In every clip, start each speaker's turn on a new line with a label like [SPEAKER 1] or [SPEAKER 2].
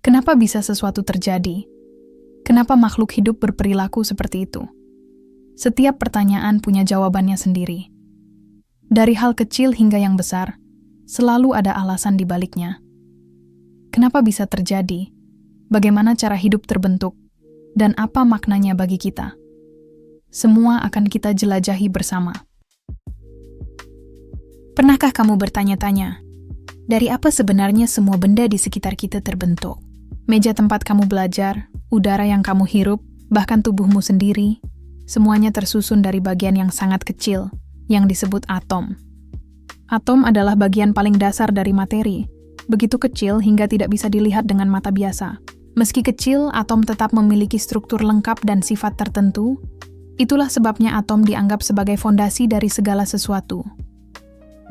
[SPEAKER 1] Kenapa bisa sesuatu terjadi? Kenapa makhluk hidup berperilaku seperti itu? Setiap pertanyaan punya jawabannya sendiri. Dari hal kecil hingga yang besar, selalu ada alasan di baliknya. Kenapa bisa terjadi? Bagaimana cara hidup terbentuk? Dan apa maknanya bagi kita? Semua akan kita jelajahi bersama. Pernahkah kamu bertanya-tanya, dari apa sebenarnya semua benda di sekitar kita terbentuk? Meja tempat kamu belajar, udara yang kamu hirup, bahkan tubuhmu sendiri, semuanya tersusun dari bagian yang sangat kecil, yang disebut atom. Atom adalah bagian paling dasar dari materi, begitu kecil hingga tidak bisa dilihat dengan mata biasa. Meski kecil, atom tetap memiliki struktur lengkap dan sifat tertentu. Itulah sebabnya atom dianggap sebagai fondasi dari segala sesuatu.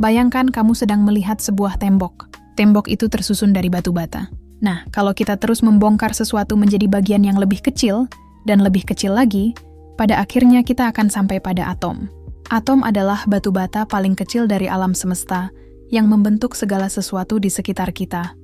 [SPEAKER 1] Bayangkan kamu sedang melihat sebuah tembok. Tembok itu tersusun dari batu bata. Nah, kalau kita terus membongkar sesuatu menjadi bagian yang lebih kecil, dan lebih kecil lagi, pada akhirnya kita akan sampai pada atom. Atom adalah batu bata paling kecil dari alam semesta, yang membentuk segala sesuatu di sekitar kita.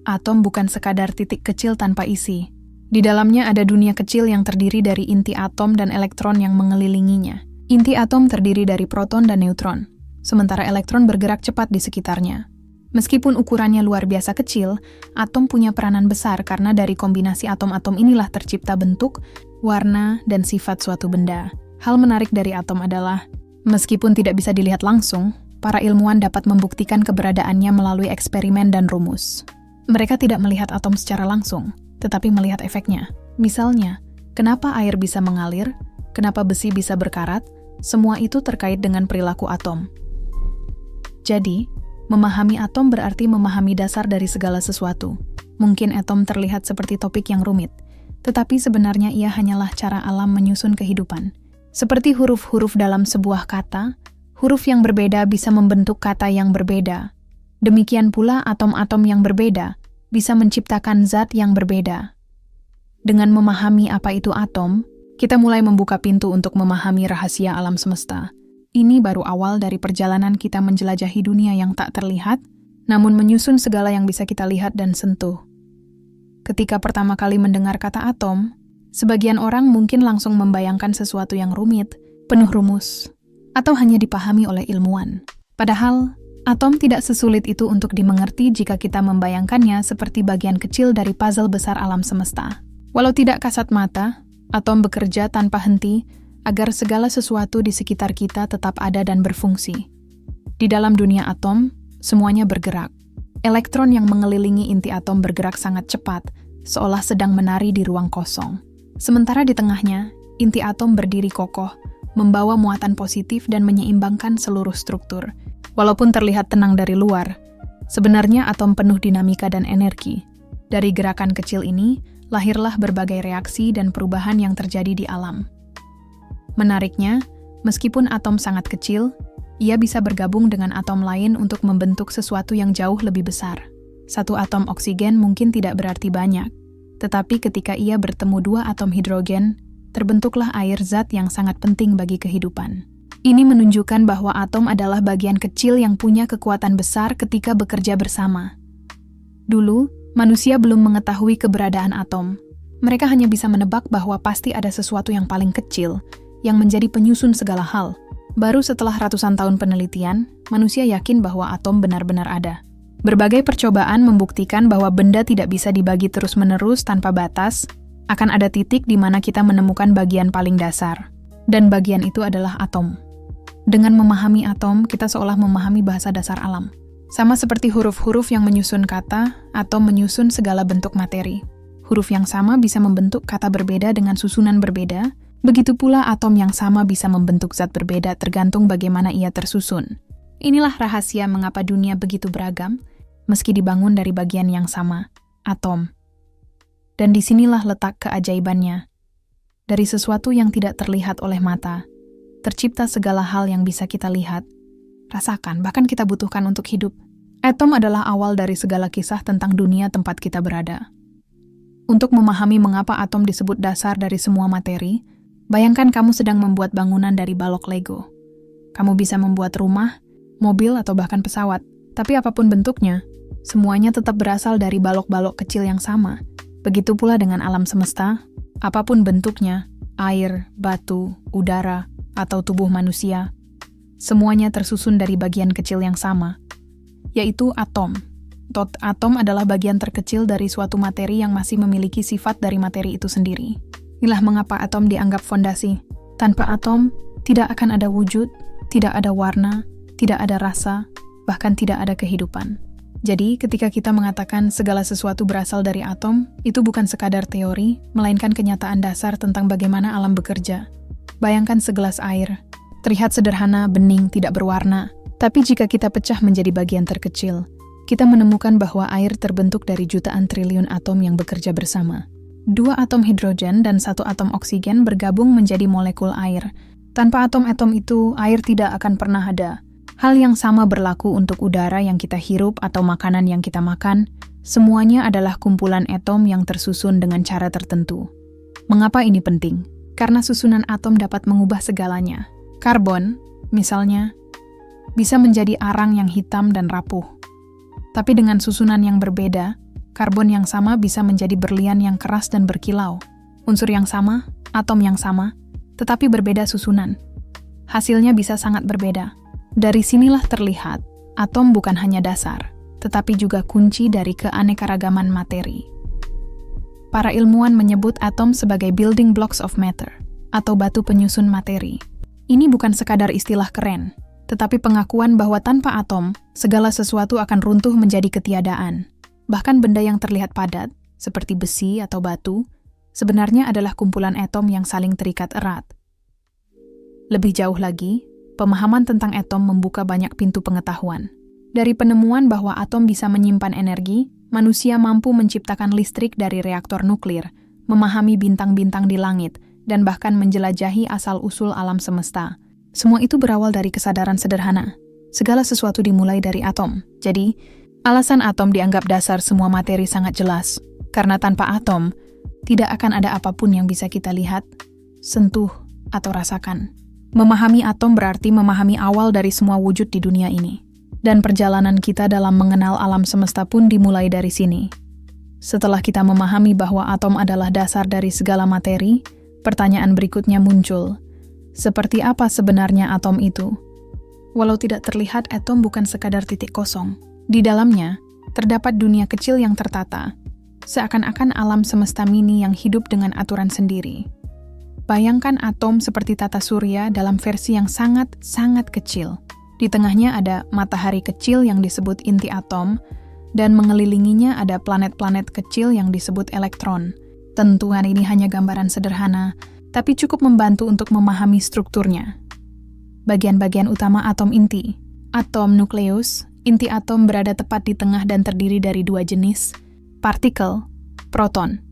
[SPEAKER 1] Atom bukan sekadar titik kecil tanpa isi. Di dalamnya ada dunia kecil yang terdiri dari inti atom dan elektron yang mengelilinginya. Inti atom terdiri dari proton dan neutron, sementara elektron bergerak cepat di sekitarnya. Meskipun ukurannya luar biasa kecil, atom punya peranan besar karena dari kombinasi atom-atom inilah tercipta bentuk, warna, dan sifat suatu benda. Hal menarik dari atom adalah, meskipun tidak bisa dilihat langsung, para ilmuwan dapat membuktikan keberadaannya melalui eksperimen dan rumus. Mereka tidak melihat atom secara langsung, tetapi melihat efeknya. Misalnya, kenapa air bisa mengalir, kenapa besi bisa berkarat, semua itu terkait dengan perilaku atom. Jadi, memahami atom berarti memahami dasar dari segala sesuatu. Mungkin atom terlihat seperti topik yang rumit, tetapi sebenarnya ia hanyalah cara alam menyusun kehidupan. Seperti huruf-huruf dalam sebuah kata, huruf yang berbeda bisa membentuk kata yang berbeda. Demikian pula atom-atom yang berbeda bisa menciptakan zat yang berbeda. Dengan memahami apa itu atom, kita mulai membuka pintu untuk memahami rahasia alam semesta. Ini baru awal dari perjalanan kita menjelajahi dunia yang tak terlihat, namun menyusun segala yang bisa kita lihat dan sentuh. Ketika pertama kali mendengar kata atom, sebagian orang mungkin langsung membayangkan sesuatu yang rumit, penuh rumus, atau hanya dipahami oleh ilmuwan. Padahal, atom tidak sesulit itu untuk dimengerti jika kita membayangkannya seperti bagian kecil dari puzzle besar alam semesta. Walau tidak kasat mata, atom bekerja tanpa henti, agar segala sesuatu di sekitar kita tetap ada dan berfungsi. Di dalam dunia atom, semuanya bergerak. Elektron yang mengelilingi inti atom bergerak sangat cepat, seolah sedang menari di ruang kosong. Sementara di tengahnya, inti atom berdiri kokoh, membawa muatan positif dan menyeimbangkan seluruh struktur. Walaupun terlihat tenang dari luar, sebenarnya atom penuh dinamika dan energi. Dari gerakan kecil ini, lahirlah berbagai reaksi dan perubahan yang terjadi di alam. Menariknya, meskipun atom sangat kecil, ia bisa bergabung dengan atom lain untuk membentuk sesuatu yang jauh lebih besar. Satu atom oksigen mungkin tidak berarti banyak, tetapi ketika ia bertemu dua atom hidrogen, terbentuklah air zat yang sangat penting bagi kehidupan. Ini menunjukkan bahwa atom adalah bagian kecil yang punya kekuatan besar ketika bekerja bersama. Dulu, manusia belum mengetahui keberadaan atom. Mereka hanya bisa menebak bahwa pasti ada sesuatu yang paling kecil, yang menjadi penyusun segala hal. Baru setelah ratusan tahun penelitian, manusia yakin bahwa atom benar-benar ada. Berbagai percobaan membuktikan bahwa benda tidak bisa dibagi terus-menerus tanpa batas, akan ada titik di mana kita menemukan bagian paling dasar. Dan bagian itu adalah atom. Dengan memahami atom, kita seolah memahami bahasa dasar alam. Sama seperti huruf-huruf yang menyusun kata, atom menyusun segala bentuk materi. Huruf yang sama bisa membentuk kata berbeda dengan susunan berbeda, begitu pula atom yang sama bisa membentuk zat berbeda tergantung bagaimana ia tersusun. Inilah rahasia mengapa dunia begitu beragam, meski dibangun dari bagian yang sama, atom. Dan disinilah letak keajaibannya. Dari sesuatu yang tidak terlihat oleh mata, tercipta segala hal yang bisa kita lihat, rasakan, bahkan kita butuhkan untuk hidup. Atom adalah awal dari segala kisah tentang dunia tempat kita berada. Untuk memahami mengapa atom disebut dasar dari semua materi, bayangkan kamu sedang membuat bangunan dari balok Lego. Kamu bisa membuat rumah, mobil, atau bahkan pesawat. Tapi apapun bentuknya, semuanya tetap berasal dari balok-balok kecil yang sama. Begitu pula dengan alam semesta, apapun bentuknya, air, batu, udara, atau tubuh manusia, semuanya tersusun dari bagian kecil yang sama, yaitu atom. Atom adalah bagian terkecil dari suatu materi yang masih memiliki sifat dari materi itu sendiri. Inilah mengapa atom dianggap fondasi. Tanpa atom, tidak akan ada wujud, tidak ada warna, tidak ada rasa, bahkan tidak ada kehidupan. Jadi, ketika kita mengatakan segala sesuatu berasal dari atom, itu bukan sekadar teori, melainkan kenyataan dasar tentang bagaimana alam bekerja. Bayangkan segelas air. Terlihat sederhana, bening, tidak berwarna. Tapi jika kita pecah menjadi bagian terkecil, kita menemukan bahwa air terbentuk dari jutaan triliun atom yang bekerja bersama. 2 atom hidrogen dan 1 atom oksigen bergabung menjadi molekul air. Tanpa atom-atom itu, air tidak akan pernah ada. Hal yang sama berlaku untuk udara yang kita hirup atau makanan yang kita makan. Semuanya adalah kumpulan atom yang tersusun dengan cara tertentu. Mengapa ini penting? Karena susunan atom dapat mengubah segalanya. Karbon, misalnya, bisa menjadi arang yang hitam dan rapuh. Tapi dengan susunan yang berbeda, karbon yang sama bisa menjadi berlian yang keras dan berkilau. Unsur yang sama, atom yang sama, tetapi berbeda susunan. Hasilnya bisa sangat berbeda. Dari sinilah terlihat, atom bukan hanya dasar, tetapi juga kunci dari keanekaragaman materi. Para ilmuwan menyebut atom sebagai building blocks of matter, atau batu penyusun materi. Ini bukan sekadar istilah keren, tetapi pengakuan bahwa tanpa atom, segala sesuatu akan runtuh menjadi ketiadaan. Bahkan benda yang terlihat padat, seperti besi atau batu, sebenarnya adalah kumpulan atom yang saling terikat erat. Lebih jauh lagi, pemahaman tentang atom membuka banyak pintu pengetahuan. Dari penemuan bahwa atom bisa menyimpan energi, manusia mampu menciptakan listrik dari reaktor nuklir, memahami bintang-bintang di langit, dan bahkan menjelajahi asal-usul alam semesta. Semua itu berawal dari kesadaran sederhana. Segala sesuatu dimulai dari atom. Jadi, alasan atom dianggap dasar semua materi sangat jelas. Karena tanpa atom, tidak akan ada apapun yang bisa kita lihat, sentuh, atau rasakan. Memahami atom berarti memahami awal dari semua wujud di dunia ini. Dan perjalanan kita dalam mengenal alam semesta pun dimulai dari sini. Setelah kita memahami bahwa atom adalah dasar dari segala materi, pertanyaan berikutnya muncul. Seperti apa sebenarnya atom itu? Walau tidak terlihat, atom bukan sekadar titik kosong. Di dalamnya, terdapat dunia kecil yang tertata, seakan-akan alam semesta mini yang hidup dengan aturan sendiri. Bayangkan atom seperti tata surya dalam versi yang sangat-sangat kecil. Di tengahnya ada matahari kecil yang disebut inti atom, dan mengelilinginya ada planet-planet kecil yang disebut elektron. Tentu ini hanya gambaran sederhana, tapi cukup membantu untuk memahami strukturnya. Bagian-bagian utama atom inti. Atom nukleus, inti atom berada tepat di tengah dan terdiri dari 2 jenis, partikel, proton.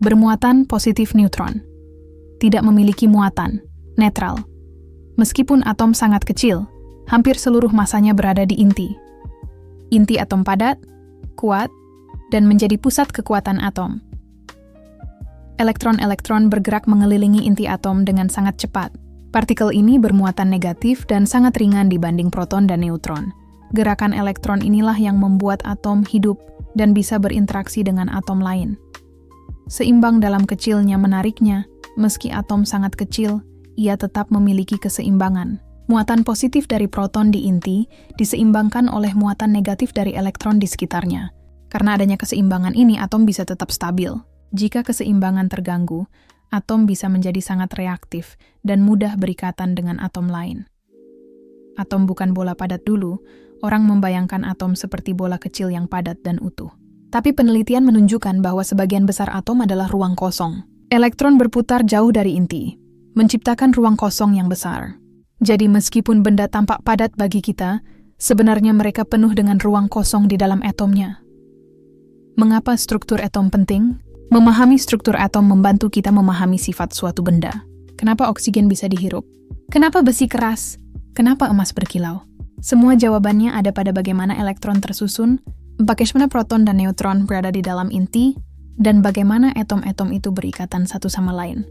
[SPEAKER 1] Bermuatan positif neutron. Tidak memiliki muatan, netral. Meskipun atom sangat kecil, hampir seluruh masanya berada di inti. Inti atom padat, kuat, dan menjadi pusat kekuatan atom. Elektron-elektron bergerak mengelilingi inti atom dengan sangat cepat. Partikel ini bermuatan negatif dan sangat ringan dibanding proton dan neutron. Gerakan elektron inilah yang membuat atom hidup dan bisa berinteraksi dengan atom lain. Seimbang dalam kecilnya menariknya, meski atom sangat kecil, ia tetap memiliki keseimbangan. Muatan positif dari proton di inti diseimbangkan oleh muatan negatif dari elektron di sekitarnya. Karena adanya keseimbangan ini, atom bisa tetap stabil. Jika keseimbangan terganggu, atom bisa menjadi sangat reaktif dan mudah berikatan dengan atom lain. Atom bukan bola padat dulu, orang membayangkan atom seperti bola kecil yang padat dan utuh. Tapi penelitian menunjukkan bahwa sebagian besar atom adalah ruang kosong. Elektron berputar jauh dari inti, menciptakan ruang kosong yang besar. Jadi meskipun benda tampak padat bagi kita, sebenarnya mereka penuh dengan ruang kosong di dalam atomnya. Mengapa struktur atom penting? Memahami struktur atom membantu kita memahami sifat suatu benda. Kenapa oksigen bisa dihirup? Kenapa besi keras? Kenapa emas berkilau? Semua jawabannya ada pada bagaimana elektron tersusun, bagaimana proton dan neutron berada di dalam inti, dan bagaimana atom-atom itu berikatan satu sama lain.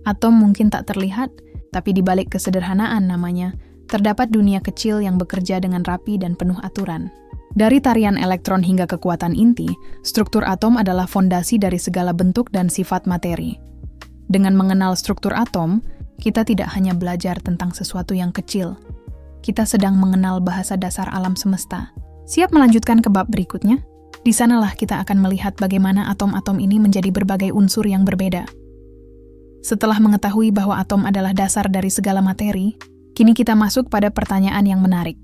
[SPEAKER 1] Atom mungkin tak terlihat, tapi di balik kesederhanaan namanya, terdapat dunia kecil yang bekerja dengan rapi dan penuh aturan. Dari tarian elektron hingga kekuatan inti, struktur atom adalah fondasi dari segala bentuk dan sifat materi. Dengan mengenal struktur atom, kita tidak hanya belajar tentang sesuatu yang kecil. Kita sedang mengenal bahasa dasar alam semesta. Siap melanjutkan ke bab berikutnya? Di sanalah kita akan melihat bagaimana atom-atom ini menjadi berbagai unsur yang berbeda. Setelah mengetahui bahwa atom adalah dasar dari segala materi, kini kita masuk pada pertanyaan yang menarik.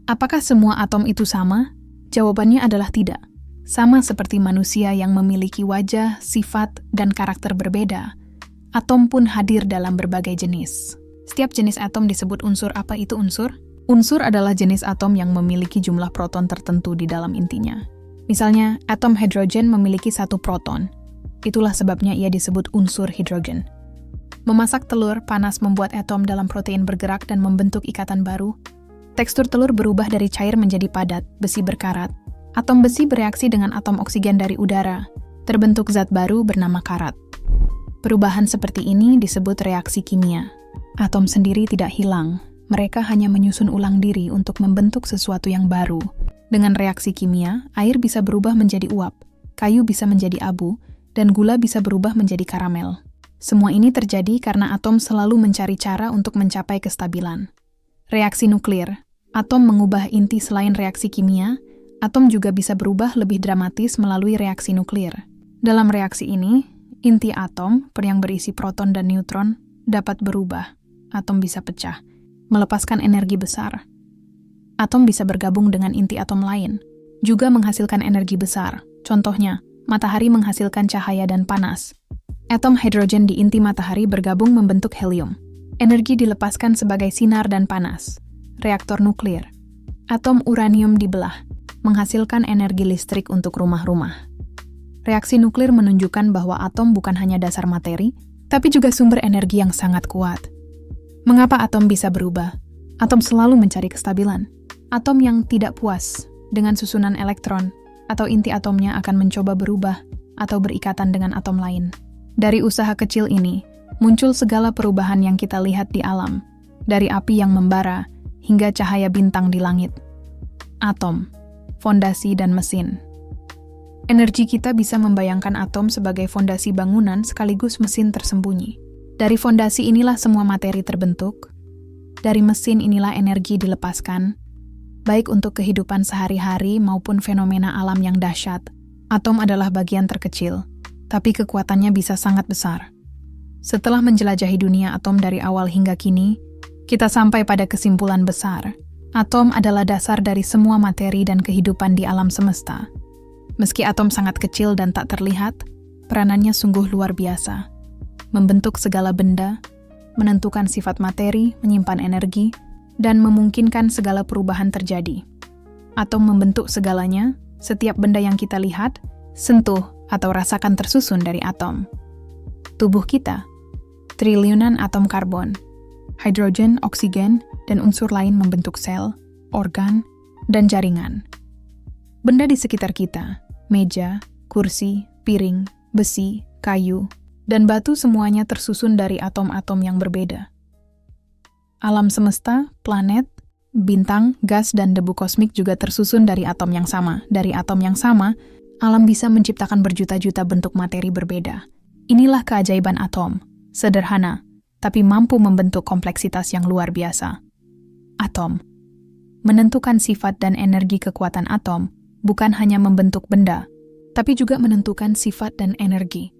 [SPEAKER 1] Apakah semua atom itu sama? Jawabannya adalah tidak. Sama seperti manusia yang memiliki wajah, sifat, dan karakter berbeda, atom pun hadir dalam berbagai jenis. Setiap jenis atom disebut unsur. Apa itu unsur? Unsur adalah jenis atom yang memiliki jumlah proton tertentu di dalam intinya. Misalnya, atom hidrogen memiliki 1 proton. Itulah sebabnya ia disebut unsur hidrogen. Memasak telur panas membuat atom dalam protein bergerak dan membentuk ikatan baru. Tekstur telur berubah dari cair menjadi padat, besi berkarat. Atom besi bereaksi dengan atom oksigen dari udara. Terbentuk zat baru bernama karat. Perubahan seperti ini disebut reaksi kimia. Atom sendiri tidak hilang. Mereka hanya menyusun ulang diri untuk membentuk sesuatu yang baru. Dengan reaksi kimia, air bisa berubah menjadi uap, kayu bisa menjadi abu, dan gula bisa berubah menjadi karamel. Semua ini terjadi karena atom selalu mencari cara untuk mencapai kestabilan. Reaksi nuklir. Atom mengubah inti. Selain reaksi kimia, atom juga bisa berubah lebih dramatis melalui reaksi nuklir. Dalam reaksi ini, inti atom, yang berisi proton dan neutron, dapat berubah. Atom bisa pecah, melepaskan energi besar. Atom bisa bergabung dengan inti atom lain, juga menghasilkan energi besar. Contohnya, matahari menghasilkan cahaya dan panas. Atom hidrogen di inti matahari bergabung membentuk helium. Energi dilepaskan sebagai sinar dan panas. Reaktor nuklir. Atom uranium dibelah, menghasilkan energi listrik untuk rumah-rumah. Reaksi nuklir menunjukkan bahwa atom bukan hanya dasar materi, tapi juga sumber energi yang sangat kuat. Mengapa atom bisa berubah? Atom selalu mencari kestabilan. Atom yang tidak puas dengan susunan elektron atau inti atomnya akan mencoba berubah atau berikatan dengan atom lain. Dari usaha kecil ini, muncul segala perubahan yang kita lihat di alam, dari api yang membara hingga cahaya bintang di langit. Atom, fondasi dan mesin. Energi kita bisa membayangkan atom sebagai fondasi bangunan sekaligus mesin tersembunyi. Dari fondasi inilah semua materi terbentuk. Dari mesin inilah energi dilepaskan, baik untuk kehidupan sehari-hari maupun fenomena alam yang dahsyat. Atom adalah bagian terkecil, tapi kekuatannya bisa sangat besar. Setelah menjelajahi dunia atom dari awal hingga kini, kita sampai pada kesimpulan besar. Atom adalah dasar dari semua materi dan kehidupan di alam semesta. Meski atom sangat kecil dan tak terlihat, peranannya sungguh luar biasa. Membentuk segala benda, menentukan sifat materi, menyimpan energi, dan memungkinkan segala perubahan terjadi. Atom membentuk segalanya, setiap benda yang kita lihat, sentuh, atau rasakan tersusun dari atom. Tubuh kita, triliunan atom karbon, hidrogen, oksigen, dan unsur lain membentuk sel, organ, dan jaringan. Benda di sekitar kita, meja, kursi, piring, besi, kayu, dan batu semuanya tersusun dari atom-atom yang berbeda. Alam semesta, planet, bintang, gas, dan debu kosmik juga tersusun dari atom yang sama. Dari atom yang sama, alam bisa menciptakan berjuta-juta bentuk materi berbeda. Inilah keajaiban atom. Sederhana, tapi mampu membentuk kompleksitas yang luar biasa. Atom. Menentukan sifat dan energi. Kekuatan atom bukan hanya membentuk benda, tapi juga menentukan sifat dan energi.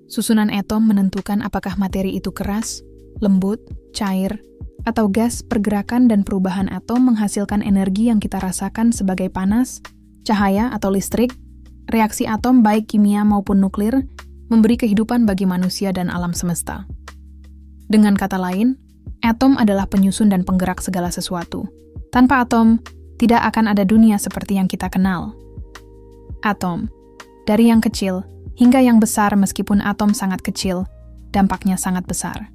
[SPEAKER 1] Susunan atom menentukan apakah materi itu keras, lembut, cair, atau gas. Pergerakan dan perubahan atom menghasilkan energi yang kita rasakan sebagai panas, cahaya, atau listrik. Reaksi atom baik kimia maupun nuklir memberi kehidupan bagi manusia dan alam semesta. Dengan kata lain, atom adalah penyusun dan penggerak segala sesuatu. Tanpa atom, tidak akan ada dunia seperti yang kita kenal. Atom, dari yang kecil hingga yang besar. Meskipun atom sangat kecil, dampaknya sangat besar.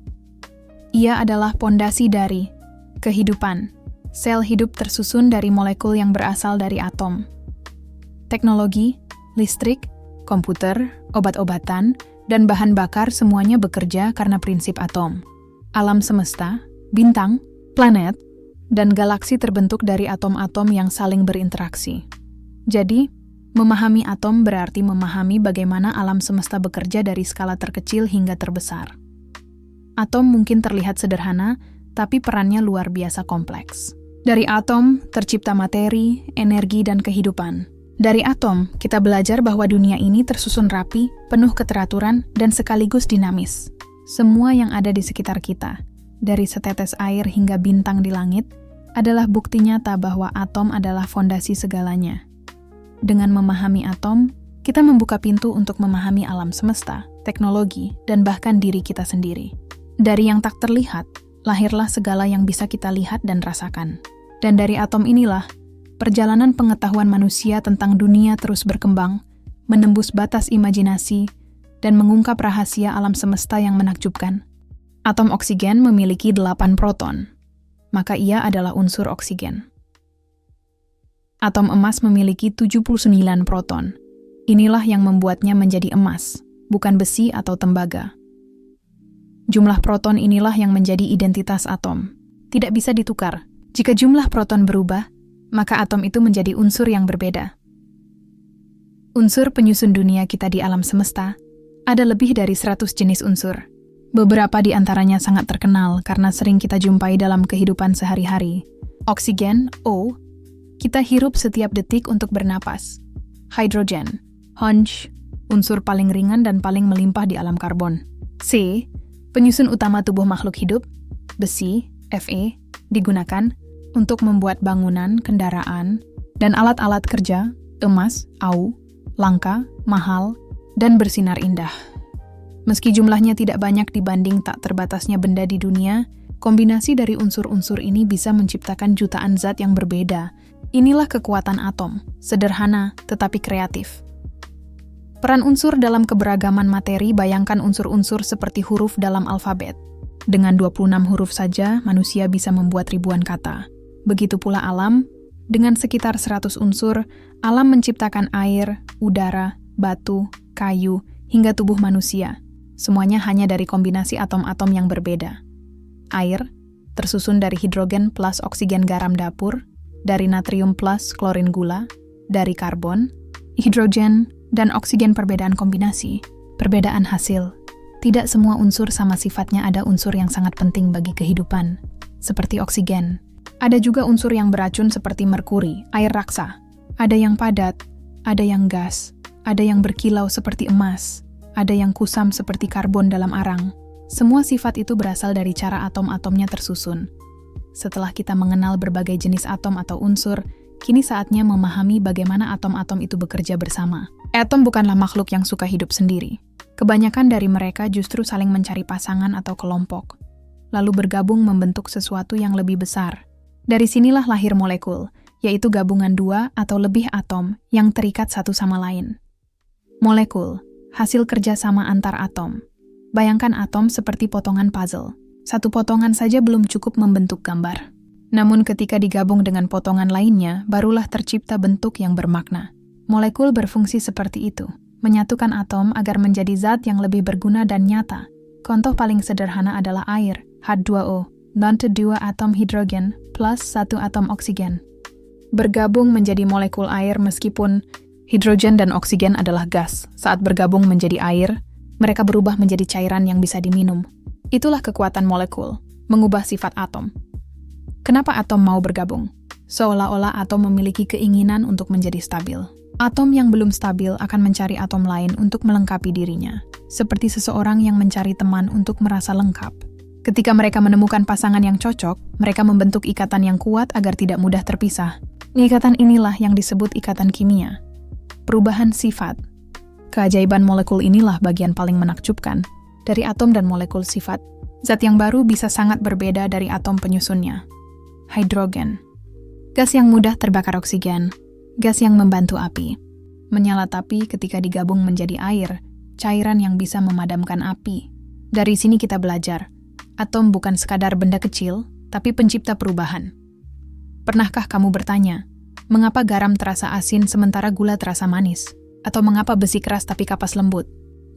[SPEAKER 1] Ia adalah pondasi dari kehidupan. Sel hidup tersusun dari molekul yang berasal dari atom. Teknologi, listrik, komputer, obat-obatan, dan bahan bakar semuanya bekerja karena prinsip atom. Alam semesta, bintang, planet, dan galaksi terbentuk dari atom-atom yang saling berinteraksi. Jadi, memahami atom berarti memahami bagaimana alam semesta bekerja dari skala terkecil hingga terbesar. Atom mungkin terlihat sederhana, tapi perannya luar biasa kompleks. Dari atom, tercipta materi, energi, dan kehidupan. Dari atom, kita belajar bahwa dunia ini tersusun rapi, penuh keteraturan, dan sekaligus dinamis. Semua yang ada di sekitar kita, dari setetes air hingga bintang di langit, adalah bukti nyata bahwa atom adalah fondasi segalanya. Dengan memahami atom, kita membuka pintu untuk memahami alam semesta, teknologi, dan bahkan diri kita sendiri. Dari yang tak terlihat, lahirlah segala yang bisa kita lihat dan rasakan. Dan dari atom inilah, perjalanan pengetahuan manusia tentang dunia terus berkembang, menembus batas imajinasi, dan mengungkap rahasia alam semesta yang menakjubkan. Atom oksigen memiliki 8 proton, maka ia adalah unsur oksigen. Atom emas memiliki 79 proton. Inilah yang membuatnya menjadi emas, bukan besi atau tembaga. Jumlah proton inilah yang menjadi identitas atom. Tidak bisa ditukar. Jika jumlah proton berubah, maka atom itu menjadi unsur yang berbeda. Unsur penyusun dunia kita di alam semesta, ada lebih dari 100 jenis unsur. Beberapa di antaranya sangat terkenal karena sering kita jumpai dalam kehidupan sehari-hari. Oksigen, O, kita hirup setiap detik untuk bernapas. Hidrogen, H, unsur paling ringan dan paling melimpah di alam karbon. C, penyusun utama tubuh makhluk hidup. Besi, Fe, digunakan untuk membuat bangunan, kendaraan, dan alat-alat kerja. Emas, Au, langka, mahal, dan bersinar indah. Meski jumlahnya tidak banyak dibanding tak terbatasnya benda di dunia, kombinasi dari unsur-unsur ini bisa menciptakan jutaan zat yang berbeda. Inilah kekuatan atom, sederhana tetapi kreatif. Peran unsur dalam keberagaman materi, bayangkan unsur-unsur seperti huruf dalam alfabet. Dengan 26 huruf saja, manusia bisa membuat ribuan kata. Begitu pula alam, dengan sekitar 100 unsur, alam menciptakan air, udara, batu, kayu, hingga tubuh manusia. Semuanya hanya dari kombinasi atom-atom yang berbeda. Air, tersusun dari hidrogen plus oksigen garam dapur, dari natrium plus klorin gula, dari karbon, hidrogen, dan oksigen perbedaan kombinasi, perbedaan hasil. Tidak semua unsur sama sifatnya, ada unsur yang sangat penting bagi kehidupan, seperti oksigen. Ada juga unsur yang beracun seperti merkuri, air raksa. Ada yang padat, ada yang gas, ada yang berkilau seperti emas, ada yang kusam seperti karbon dalam arang. Semua sifat itu berasal dari cara atom-atomnya tersusun. Setelah kita mengenal berbagai jenis atom atau unsur, kini saatnya memahami bagaimana atom-atom itu bekerja bersama. Atom bukanlah makhluk yang suka hidup sendiri. Kebanyakan dari mereka justru saling mencari pasangan atau kelompok, lalu bergabung membentuk sesuatu yang lebih besar. Dari sinilah lahir molekul, yaitu gabungan dua atau lebih atom yang terikat satu sama lain. Molekul, hasil kerjasama antar atom. Bayangkan atom seperti potongan puzzle. Satu potongan saja belum cukup membentuk gambar. Namun ketika digabung dengan potongan lainnya, barulah tercipta bentuk yang bermakna. Molekul berfungsi seperti itu, menyatukan atom agar menjadi zat yang lebih berguna dan nyata. Contoh paling sederhana adalah air, H2O, dan 2 atom hidrogen plus 1 atom oksigen. Bergabung menjadi molekul air meskipun hidrogen dan oksigen adalah gas. Saat bergabung menjadi air, mereka berubah menjadi cairan yang bisa diminum. Itulah kekuatan molekul, mengubah sifat atom. Kenapa atom mau bergabung? Seolah-olah atom memiliki keinginan untuk menjadi stabil. Atom yang belum stabil akan mencari atom lain untuk melengkapi dirinya, seperti seseorang yang mencari teman untuk merasa lengkap. Ketika mereka menemukan pasangan yang cocok, mereka membentuk ikatan yang kuat agar tidak mudah terpisah. Ikatan inilah yang disebut ikatan kimia. Perubahan sifat. Keajaiban molekul inilah bagian paling menakjubkan. Dari atom dan molekul sifat, zat yang baru bisa sangat berbeda dari atom penyusunnya. Hidrogen. Gas yang mudah terbakar oksigen. Gas yang membantu api. Menyala tapi ketika digabung menjadi air, cairan yang bisa memadamkan api. Dari sini kita belajar, atom bukan sekadar benda kecil, tapi pencipta perubahan. Pernahkah kamu bertanya, mengapa garam terasa asin sementara gula terasa manis? Atau mengapa besi keras tapi kapas lembut?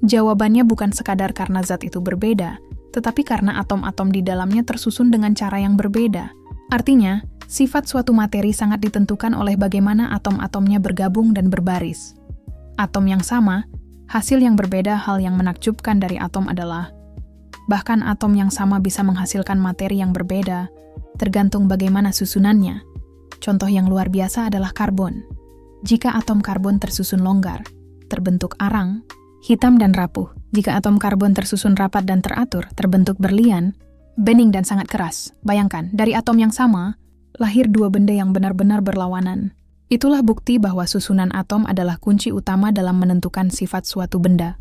[SPEAKER 1] Jawabannya bukan sekadar karena zat itu berbeda, tetapi karena atom-atom di dalamnya tersusun dengan cara yang berbeda. Artinya, Sifat suatu materi sangat ditentukan oleh bagaimana atom-atomnya bergabung dan berbaris. Atom yang sama, hasil yang berbeda. Hal yang menakjubkan dari atom adalah bahkan atom yang sama bisa menghasilkan materi yang berbeda, tergantung bagaimana susunannya. Contoh yang luar biasa adalah karbon. Jika atom karbon tersusun longgar, terbentuk arang, hitam dan rapuh. Jika atom karbon tersusun rapat dan teratur, terbentuk berlian, bening dan sangat keras. Bayangkan, dari atom yang sama, lahir dua benda yang benar-benar berlawanan. Itulah bukti bahwa susunan atom adalah kunci utama dalam menentukan sifat suatu benda.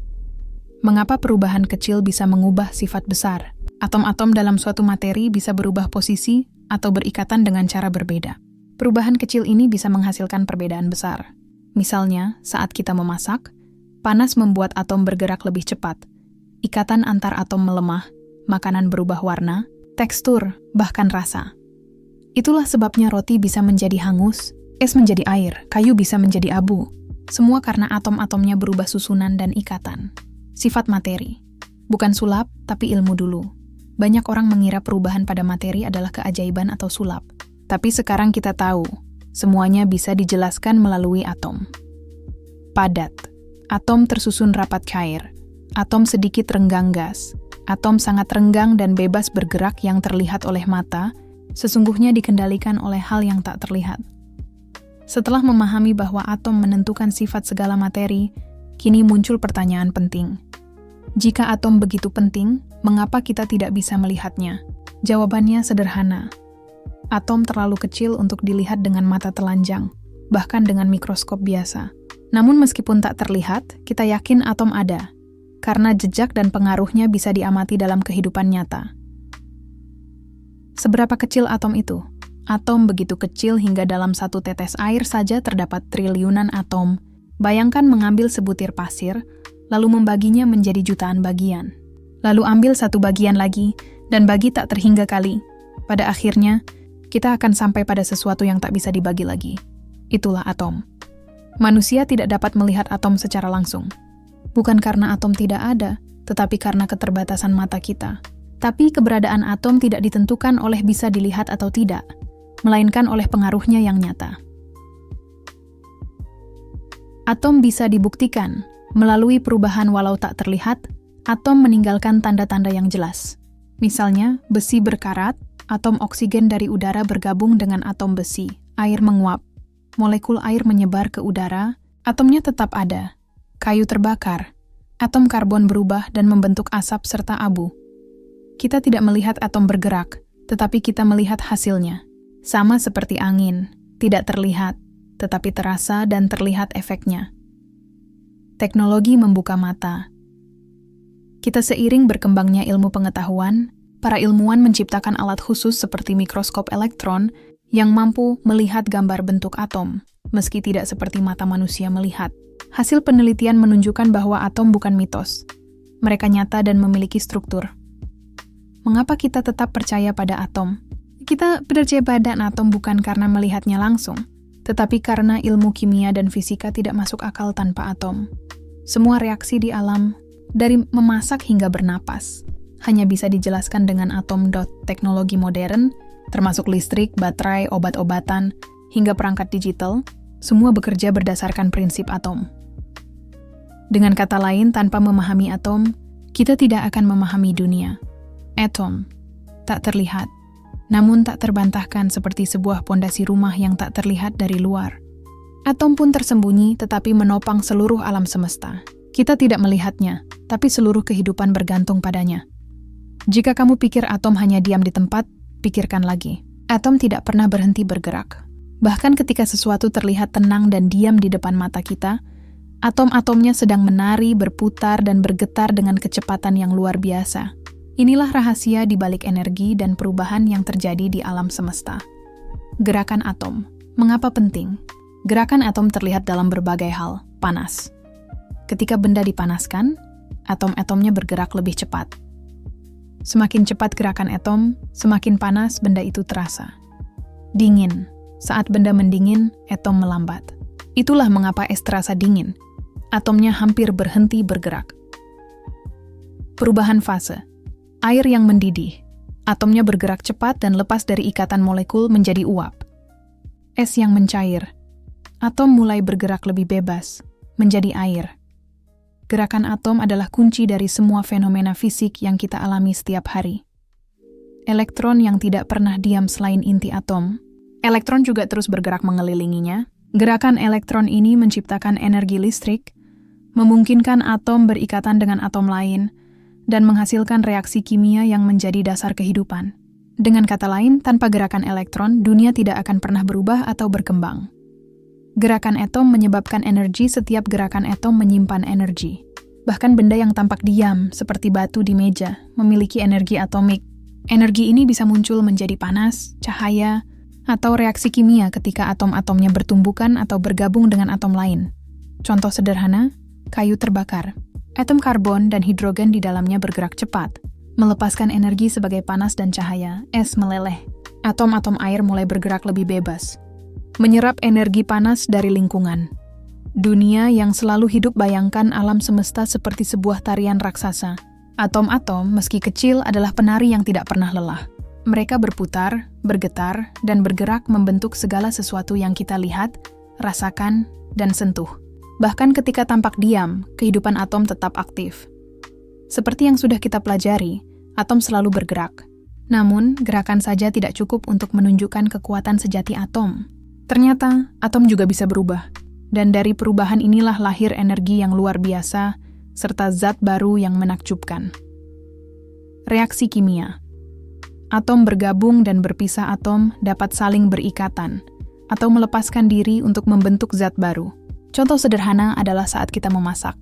[SPEAKER 1] Mengapa perubahan kecil bisa mengubah sifat besar? Atom-atom dalam suatu materi bisa berubah posisi atau berikatan dengan cara berbeda. Perubahan kecil ini bisa menghasilkan perbedaan besar. Misalnya, saat kita memasak, panas membuat atom bergerak lebih cepat. Ikatan antar atom melemah, makanan berubah warna, tekstur, bahkan rasa. Itulah sebabnya roti bisa menjadi hangus, es menjadi air, kayu bisa menjadi abu. Semua karena atom-atomnya berubah susunan dan ikatan. Sifat materi. Bukan sulap, tapi ilmu dulu. Banyak orang mengira perubahan pada materi adalah keajaiban atau sulap. Tapi sekarang kita tahu, semuanya bisa dijelaskan melalui atom. Padat. Atom tersusun rapat cair. Atom sedikit renggang gas. Atom sangat renggang dan bebas bergerak yang terlihat oleh mata, sesungguhnya dikendalikan oleh hal yang tak terlihat. Setelah memahami bahwa atom menentukan sifat segala materi, kini muncul pertanyaan penting. Jika atom begitu penting, mengapa kita tidak bisa melihatnya? Jawabannya sederhana. Atom terlalu kecil untuk dilihat dengan mata telanjang, bahkan dengan mikroskop biasa. Namun meskipun tak terlihat, kita yakin atom ada, karena jejak dan pengaruhnya bisa diamati dalam kehidupan nyata. Seberapa kecil atom itu? Atom begitu kecil hingga dalam satu tetes air saja terdapat triliunan atom. Bayangkan mengambil sebutir pasir, lalu membaginya menjadi jutaan bagian. Lalu ambil satu bagian lagi, dan bagi tak terhingga kali. Pada akhirnya, kita akan sampai pada sesuatu yang tak bisa dibagi lagi. Itulah atom. Manusia tidak dapat melihat atom secara langsung. Bukan karena atom tidak ada, tetapi karena keterbatasan mata kita. Tapi keberadaan atom tidak ditentukan oleh bisa dilihat atau tidak, melainkan oleh pengaruhnya yang nyata. Atom bisa dibuktikan. Melalui perubahan walau tak terlihat, atom meninggalkan tanda-tanda yang jelas. Misalnya, besi berkarat, atom oksigen dari udara bergabung dengan atom besi, air menguap, molekul air menyebar ke udara, atomnya tetap ada. Kayu terbakar, atom karbon berubah dan membentuk asap serta abu. Kita tidak melihat atom bergerak, tetapi kita melihat hasilnya. Sama seperti angin, tidak terlihat, tetapi terasa dan terlihat efeknya. Teknologi membuka mata. Kita seiring berkembangnya ilmu pengetahuan, para ilmuwan menciptakan alat khusus seperti mikroskop elektron yang mampu melihat gambar bentuk atom, meski tidak seperti mata manusia melihat. Hasil penelitian menunjukkan bahwa atom bukan mitos. Mereka nyata dan memiliki struktur. Mengapa kita tetap percaya pada atom? Kita percaya pada atom bukan karena melihatnya langsung, tetapi karena ilmu kimia dan fisika tidak masuk akal tanpa atom. Semua reaksi di alam, dari memasak hingga bernapas, hanya bisa dijelaskan dengan atom. Teknologi modern, termasuk listrik, baterai, obat-obatan, hingga perangkat digital, semua bekerja berdasarkan prinsip atom. Dengan kata lain, tanpa memahami atom, kita tidak akan memahami dunia. Atom, tak terlihat, namun tak terbantahkan seperti sebuah pondasi rumah yang tak terlihat dari luar. Atom pun tersembunyi tetapi menopang seluruh alam semesta. Kita tidak melihatnya, tapi seluruh kehidupan bergantung padanya. Jika kamu pikir atom hanya diam di tempat, pikirkan lagi. Atom tidak pernah berhenti bergerak. Bahkan ketika sesuatu terlihat tenang dan diam di depan mata kita, atom-atomnya sedang menari, berputar, dan bergetar dengan kecepatan yang luar biasa. Inilah rahasia di balik energi dan perubahan yang terjadi di alam semesta. Gerakan atom. Mengapa penting? Gerakan atom terlihat dalam berbagai hal. Panas. Ketika benda dipanaskan, atom-atomnya bergerak lebih cepat. Semakin cepat gerakan atom, semakin panas benda itu terasa. Dingin. Saat benda mendingin, atom melambat. Itulah mengapa es terasa dingin. Atomnya hampir berhenti bergerak. Perubahan fase. Air yang mendidih. Atomnya bergerak cepat dan lepas dari ikatan molekul menjadi uap. Es yang mencair. Atom mulai bergerak lebih bebas, menjadi air. Gerakan atom adalah kunci dari semua fenomena fisik yang kita alami setiap hari. Elektron yang tidak pernah diam selain inti atom. Elektron juga terus bergerak mengelilinginya. Gerakan elektron ini menciptakan energi listrik, memungkinkan atom berikatan dengan atom lain, dan menghasilkan reaksi kimia yang menjadi dasar kehidupan. Dengan kata lain, tanpa gerakan elektron, dunia tidak akan pernah berubah atau berkembang. Gerakan atom menyebabkan energi, setiap gerakan atom menyimpan energi. Bahkan benda yang tampak diam, seperti batu di meja, memiliki energi atomik. Energi ini bisa muncul menjadi panas, cahaya, atau reaksi kimia ketika atom-atomnya bertumbukan atau bergabung dengan atom lain. Contoh sederhana, kayu terbakar. Atom karbon dan hidrogen di dalamnya bergerak cepat, melepaskan energi sebagai panas dan cahaya. Es meleleh. Atom-atom air mulai bergerak lebih bebas, menyerap energi panas dari lingkungan. Dunia yang selalu hidup, bayangkan alam semesta seperti sebuah tarian raksasa. Atom-atom, meski kecil, adalah penari yang tidak pernah lelah. Mereka berputar, bergetar, dan bergerak membentuk segala sesuatu yang kita lihat, rasakan, dan sentuh. Bahkan ketika tampak diam, kehidupan atom tetap aktif. Seperti yang sudah kita pelajari, atom selalu bergerak. Namun, gerakan saja tidak cukup untuk menunjukkan kekuatan sejati atom. Ternyata, atom juga bisa berubah. Dan dari perubahan inilah lahir energi yang luar biasa, serta zat baru yang menakjubkan. Reaksi kimia. Atom bergabung dan berpisah atom dapat saling berikatan, atau melepaskan diri untuk membentuk zat baru. Contoh sederhana adalah saat kita memasak.